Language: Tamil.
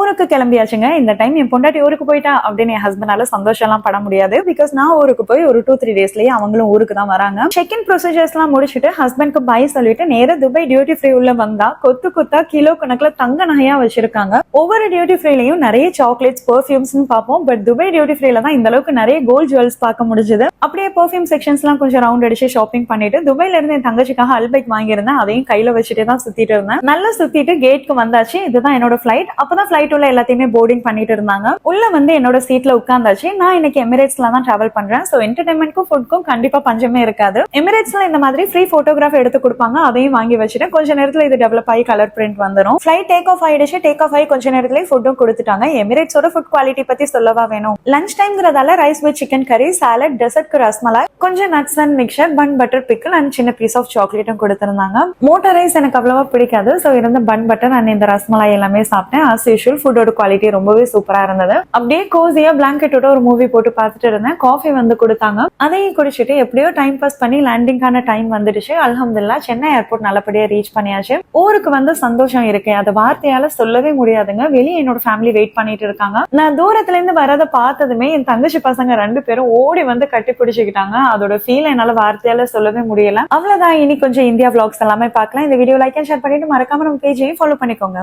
ஊருக்கு கிளம்பியாச்சுங்க. இந்த டைம் என் பொண்டாட்டி ஊருக்கு போயிட்டா அப்படின்னு என் ஹஸ்பண்டால சந்தோஷம் எல்லாம் பட முடியாது. பிகாஸ் நான் ஊருக்கு போய் ஒரு 2-3 டேஸ்லயே அவங்களும் ஊருக்கு தான் வராங்க. செக் இன் ப்ரொசீஜர்ஸ் எல்லாம் முடிச்சுட்டு ஹஸ்பண்ட்க்கு பை சொல்லிட்டு நேரா துபாய் டியூட்டி ஃப்ரீ உள்ள வந்தா கொத்து கொத்தா கிலோ கணக்குல தங்க நகையா வச்சிருக்காங்க. ஒவ்வொரு டியூட்டி ஃப்ரீலயும் நிறைய சாக்லேட்ஸ் பெர்ஃபியூம்ஸ் பார்ப்போம். பட் துபாய் டியூட்டி ஃப்ரீல தான் இந்த அளவுக்கு நிறைய கோல்ட் ஜுவல்ஸ் பார்க்க முடிஞ்சது. அப்படியே பெர்ஃபியூம் செக்ஷன்ஸ் எல்லாம் கொஞ்சம் ரவுண்ட் அடிச்சு ஷாப்பிங் பண்ணிட்டு துபாயில இருந்து என் தங்கச்சிக்காக அல்பைக் வாங்கியிருந்தேன். அதையும் கையில வச்சுட்டே தான் சுத்திட்டு இருந்தேன். நல்லா சுத்திட்டு கேட்க்கு வந்தாச்சு. இதுதான் என்னோட ஃபிளைட். அப்பதான் ஃபிளைட் உள்ள எல்லாத்தையுமே போர்டிங் பண்ணிட்டு இருந்தாங்க. உள்ள வந்து என்னோட சீட்ல உட்கார்ந்தாச்சு. நான் இன்னைக்கு எமிரேட்ஸ்ல தான் டிராவல் பண்றேன். சோ என்டர்டைன்மெண்ட்க்கும் ஃபுட்க்கும் கண்டிப்பா பஞ்சமே இருக்காது. எமிரேட்ஸ்ல இந்த மாதிரி ஃப்ரீ போட்டோகிராஃப் எடுத்து கொடுப்பாங்க. அதையும் வாங்கி வச்சுட்டேன். கொஞ்ச நேரத்துல இது டெவலப் ஆகி கலர் பிரிண்ட் வந்துடும். ஃபிளைட் டேக் ஆஃப் ஆயிடுச்சு. டேக் ஆஃப் ஆகி கொஞ்ச நேரத்துல ஃபுட்டும் கொடுத்துட்டாங்க. எமிரேட்ஸோட ஃபுட் குவாலிட்டி பத்தி சொல்லவா வேணும். லஞ்ச் டைம்ங்கிறதால ரைஸ் வித் சிக்கன் கறி, சாலட், டெசர்ட்க்கு ரஸ்மலாய், கொஞ்சம் nuts and mixture, bun butter pickle and சின்ன பீஸ் ஆஃப் சாக்லேட்டும் கொடுத்திருந்தாங்க. மோட்டர் ரைஸ் எனக்கு அவ்வளவா பிடிக்காது. சோ இருந்த பன் பட்டர் அண்ட் இந்த ரஸ்மலாய் எல்லாமே சாப்பிட்டேன். ஆஸ் யூஷுவல் ஃபுட்டோட குவாலிட்டி ரொம்பவே சூப்பரா இருந்தது. அப்படியே கோசியா பிளாங்கெட்டோட ஒரு மூவி போட்டு பார்த்துட்டு இருந்தேன். காஃபி வந்து கொடுத்தாங்க. அதையும் குடிச்சிட்டு எப்படியோ டைம் பாஸ் பண்ணி லேண்டிங்கான டைம் வந்துடுச்சு. அல்ஹம்துலில்லாஹ் சென்னை ஏர்போர்ட் நல்லபடியா ரீச் பண்ணியாச்சு. ஊருக்கு வந்து சந்தோஷம் இருக்கு. அது வார்த்தையால சொல்லவே முடியாதுங்க. வெளியே என்னோட ஃபேமிலி வெயிட் பண்ணிட்டு இருக்காங்க. நான் தூரத்துல இருந்து வரத பார்த்ததுமே என் தங்கச்சி பசங்க 2 பேரும் ஓடி வந்து கட்டி பிடிச்சிக்கிட்டாங்க. அதோட ஃபீல் என்னால வார்த்தையால சொல்லவே முடியல. அவ்வளவுதான். இனி கொஞ்சம் இந்தியா vlogs எல்லாமே பார்க்கலாம். இந்த வீடியோ லைக் அண்ட் ஷேர் பண்ணிட்டு மறக்காம நம்ம பேஜையும் ஃபாலோ பண்ணிக்கோங்க.